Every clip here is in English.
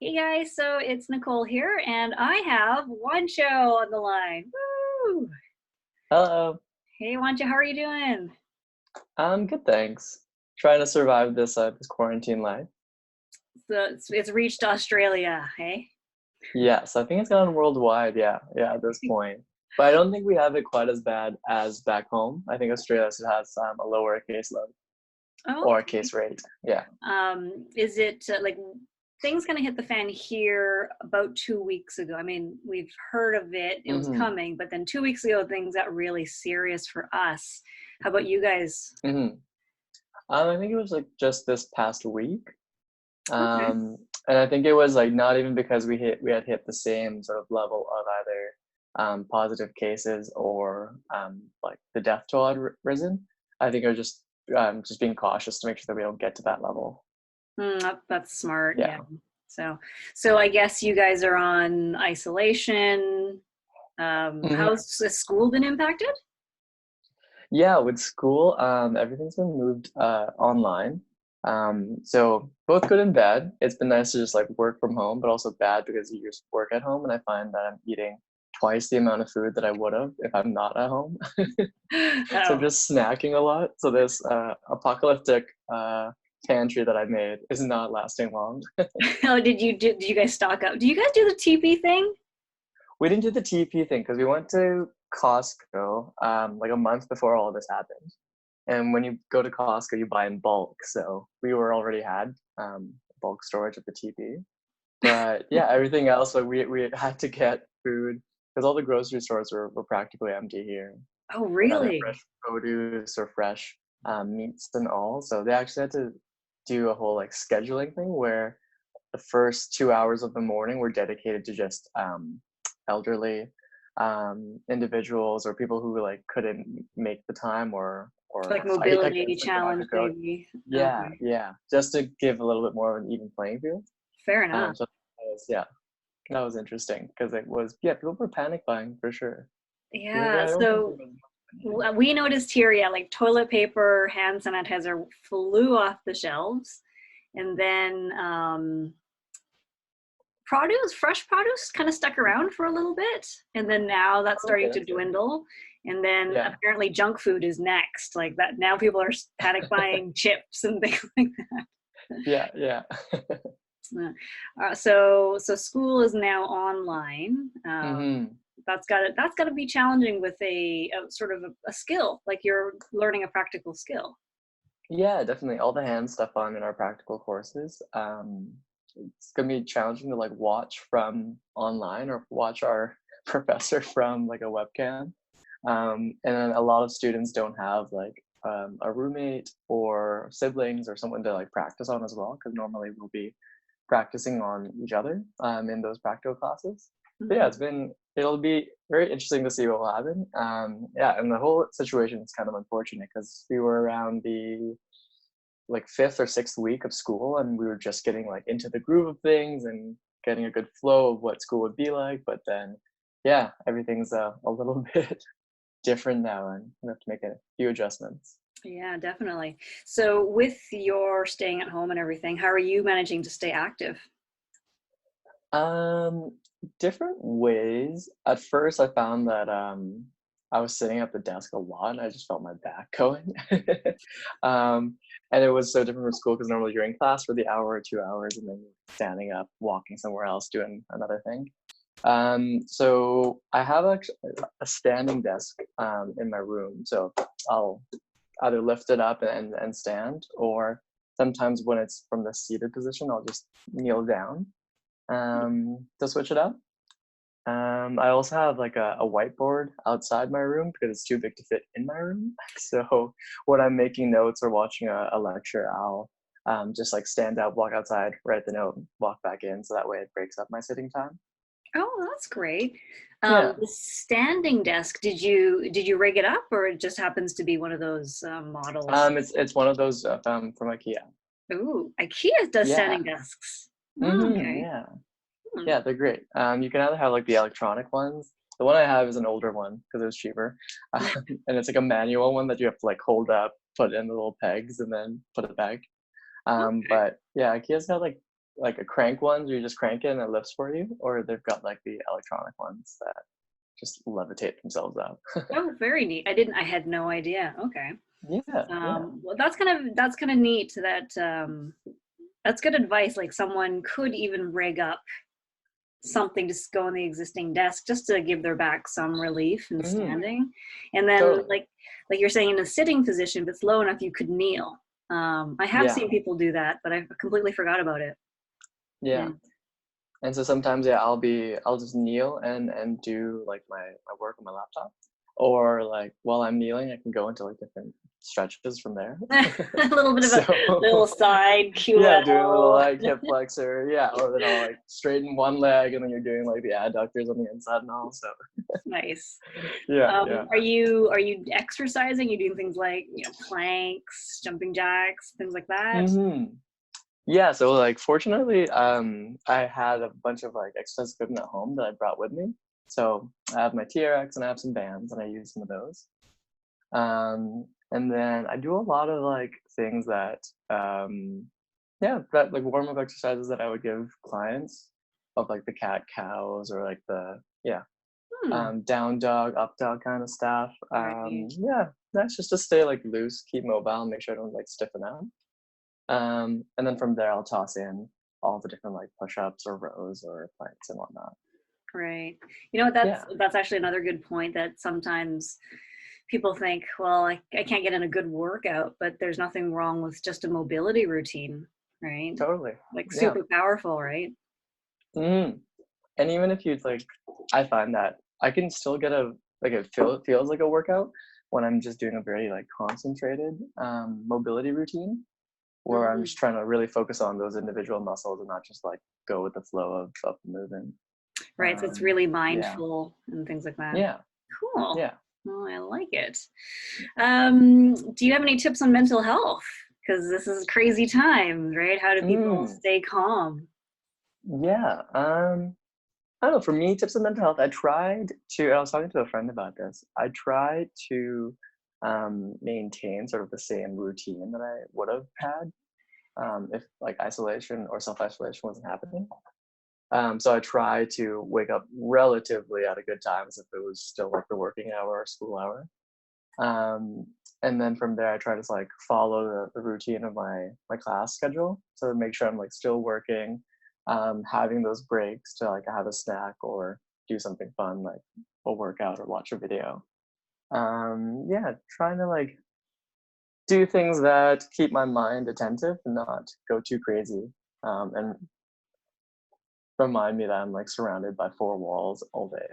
Hey guys, so it's Nicole here, and I have Juancho on the line. Woo! Hello. Hey Juancho, how are you doing? I'm good, thanks. Trying to survive this quarantine life. So it's reached Australia, hey? Yes, I think it's gone worldwide. Yeah, at this point. But I don't think we have it quite as bad as back home. I think Australia still has a lower caseload Oh, or okay. case rate. Yeah. Is it like things kind of hit the fan here about 2 weeks ago? I mean, we've heard of it, it was hmm coming, but then 2 weeks ago things got really serious for us. How about you guys? hmm I think it was like just this past week. Okay. And I think it was like not even because we had hit the same sort of level of either positive cases or like the death toll had risen. I think it was just being cautious to make sure that we don't get to that level. That's smart. Yeah. Yeah. So I guess you guys are on isolation. hmm How's the school been impacted? Yeah, with school, everything's been moved online. So both good and bad. It's been nice to just like work from home, but also bad because you just work at home, and I find that I'm eating twice the amount of food that I would have if I'm not at home. So I'm Oh, just snacking a lot. So this apocalyptic pantry that I made is not lasting long. oh, did you guys stock up? Do you guys do the TP thing? We didn't do the TP thing because we went to Costco like a month before all of this happened. And when you go to Costco, you buy in bulk. So we were already had bulk storage at the TP. But yeah, everything else, like we had to get food because all the grocery stores were practically empty here. Oh, With either really? fresh produce or fresh meats and all. So they actually had to do a whole like scheduling thing where the first 2 hours of the morning were dedicated to just elderly individuals or people who like couldn't make the time or Like I mobility guess like the challenge, go. maybe. Yeah, Okay, yeah, just to give a little bit more of an even playing field. fair enough. So that was interesting because it was yeah, people were panic buying for sure. Yeah. I don't think there So was much money. we noticed here, yeah, like toilet paper, hand sanitizer flew off the shelves, and then fresh produce kind of stuck around for a little bit, and then now that's Okay, starting to that's good. dwindle. And then Yeah, apparently junk food is next. Like that now people are panic buying chips and things like yeah. that. So school is now online. hmm That's got to be challenging with a sort of a skill, like you're learning a practical skill. Yeah, definitely. All the hand stuff on in our practical courses. It's gonna be challenging to like watch from online or watch our professor from like a webcam. And then a lot of students don't have like a roommate or siblings or someone to like practice on as well, because normally we'll be practicing on each other in those practical classes. But yeah, Mhm. it'll be very interesting to see what will happen. Yeah, and the whole situation is kind of unfortunate because we were around the like fifth or sixth week of school, and we were just getting like into the groove of things and getting a good flow of what school would be like. But then, yeah, everything's a little bit different now, and we have to make a few adjustments. Yeah, definitely. So with your staying at home and everything, how are you managing to stay active? Um, Different ways. At first, I found that I was sitting at the desk a lot, and I just felt my back going. And it was so different from school because normally you're in class for the hour or 2 hours, and then you're standing up, walking somewhere else, doing another thing. So I have a standing desk in my room, so I'll either lift it up and stand, or sometimes when it's from the seated position, I'll just kneel down to switch it up. I also have like a whiteboard outside my room because it's too big to fit in my room. So when I'm making notes or watching a lecture, I'll just like stand up, walk outside, write the note, walk back in. So that way it breaks up my sitting time. Oh, that's great. Yeah. The standing desk, did you rig it up, or it just happens to be one of those models? It's one of those from IKEA. Ooh, IKEA does standing Yeah. desks. Oh, okay. Yeah. Hmm. Yeah, they're great. You can either have like the electronic ones. The one I have is an older one because it was cheaper, and it's like a manual one that you have to like hold up, put in the little pegs, and then put it back. Okay. But yeah, IKEA's got like like a crank ones where you just crank it and it lifts for you, or they've got like the electronic ones that just levitate themselves up. Oh, very neat. I had no idea. Okay. Yeah, yeah. Well, that's kind of neat that, that's good advice. Like someone could even rig up something to go on the existing desk just to give their back some relief and Hmm. standing. And then Totally. like you're saying, in a sitting position, if it's low enough, you could kneel. I have Yeah, seen people do that, but I completely forgot about it. yeah. Yeah. And so sometimes, yeah, I'll just kneel and do like my work on my laptop, or like while I'm kneeling, I can go into like different stretches from there. A little bit of a little So side yeah, doing a little QL. like hip flexor, yeah, or then I'll like straighten one leg and then you're doing like the adductors on the inside and all. So Nice. yeah, yeah. Are you exercising? You doing things like, planks, jumping jacks, things like that? Hmm. Yeah, so like fortunately, I had a bunch of like exercise equipment at home that I brought with me. So I have my TRX and I have some bands and I use some of those. And then I do a lot of like things that yeah, that like warm up exercises that I would give clients of like the cat cows or like the yeah, Hmm. down dog, up dog kind of stuff. Right. Yeah, that's just to stay like loose, keep mobile, make sure I don't like stiffen out. And then from there, I'll toss in all the different like push-ups or rows or planks and whatnot. Right. You know what? That's Yeah, that's actually another good point, that sometimes people think, well, I can't get in a good workout, but there's nothing wrong with just a mobility routine, right? totally. Like Yeah. super powerful, right? Mhm. And even if you like, I find that I can still get a like it feels like a workout when I'm just doing a very like concentrated mobility routine where I'm Mhm. just trying to really focus on those individual muscles and not just like go with the flow of the movement. Right. So it's really Yeah, mindful and things like that. yeah, Cool. yeah. Well, I like it. Do you have any tips on mental health? Because this is crazy times, right? How do people Mm, stay calm? yeah. I don't know. For me, tips on mental health, I tried to. I was talking to a friend about this. I tried to maintain sort of the same routine that I would have had if like isolation or self isolation wasn't happening. So I try to wake up relatively at a good time as if it was still like the working hour or school hour. Um, and then from there, I try to like follow the routine of my class schedule. So to make sure I'm like still working, having those breaks to like have a snack or do something fun like a workout or watch a video. Yeah, trying to like do things that keep my mind attentive and not go too crazy. And remind me that I'm like surrounded by four walls all day.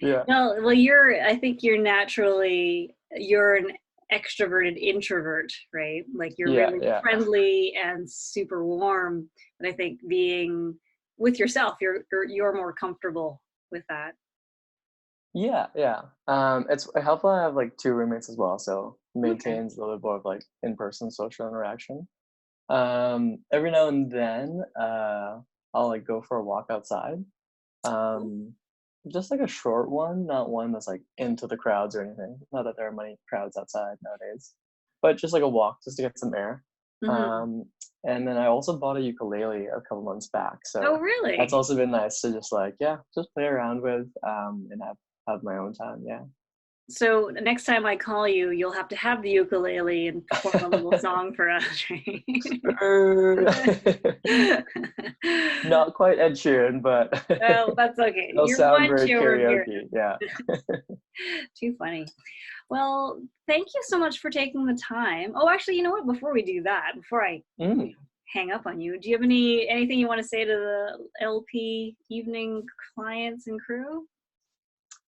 Yeah, Well, I think you're an extroverted introvert, right? Like you're yeah, really yeah. friendly and super warm. And I think being with yourself, you're more comfortable with that. Yeah, yeah. It's helpful I have like two roommates as well, so Okay. maintains a little bit more of like in-person social interaction. Every now and then, I'll like go for a walk outside. Um, just like a short one, not one that's like into the crowds or anything. Not that there are many crowds outside nowadays, but just like a walk just to get some air. Hmm. Um, and then I also bought a ukulele a couple months back, Oh, so that's really? also been nice to just like yeah, just play around with and have my own time. Yeah. So next time I call you, you'll have to have the ukulele and perform a little song for us, Er, right? Not quite Ed Sheeran, but Oh, that's okay. it'll You're sound very Juancho Ramirez. karaoke. Yeah. Too funny. Well, thank you so much for taking the time. Oh, actually, you know what? Before we do that, before I Mm. hang up on you, do you have anything you want to say to the LP evening clients and crew?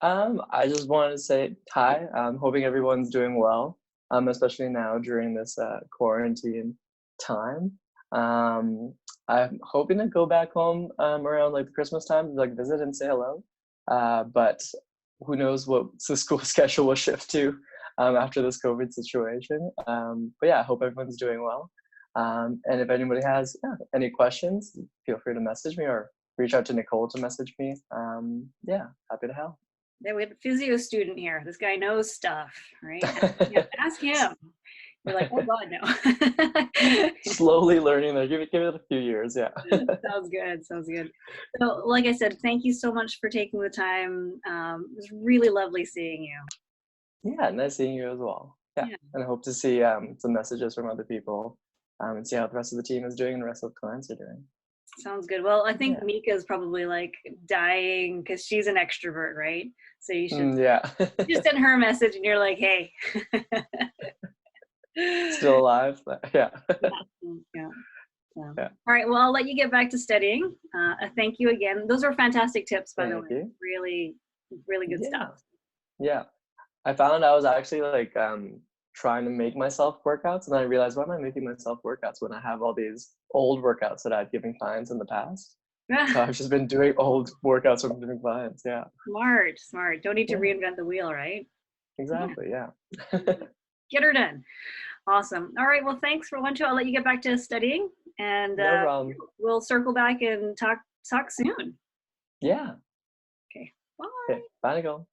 I just wanted to say hi. I'm hoping everyone's doing well, especially now during this quarantine time. Um, I'm hoping to go back home around like the Christmas time, like visit and say hello. But who knows what the school schedule will shift to after this COVID situation. But yeah, I hope everyone's doing well. And if anybody has any questions, feel free to message me or reach out to Nicole to message me. Yeah, happy to help. Yeah, we have a physio student here. This guy knows stuff, right? Yeah, ask him. You're like, oh God, no. Slowly learning there. Give it a few years. Yeah. Sounds good. Sounds good. So, like I said, thank you so much for taking the time. It was really lovely seeing you. Yeah, nice seeing you as well. Yeah, Yeah, and I hope to see some messages from other people and see how the rest of the team is doing and the rest of the clients are doing. sounds good. Well, I think Yeah. Mika is probably like dying because she's an extrovert, right? So you should Yeah. just send her a message and you're like, hey. Still alive. But yeah. Yeah. Yeah. Yeah. All right. Well, I'll let you get back to studying. Thank you again. Those are fantastic tips, by the way. Thank you. Really, really good Yeah. stuff. Yeah. I found I was actually like trying to make myself workouts, and then I realized, why am I making myself workouts when I have all these old workouts that I've given clients in the past? So I've just been doing old workouts from different clients. Yeah. Smart, smart. Don't need to Yeah. reinvent the wheel, right? Yeah. Exactly. Yeah. Get her done. Awesome. All right. Well, thanks for Juancho. I'll let you get back to studying, and No problem. we'll circle back and talk soon. Yeah. Okay. Bye. Okay. Bye, Nicole.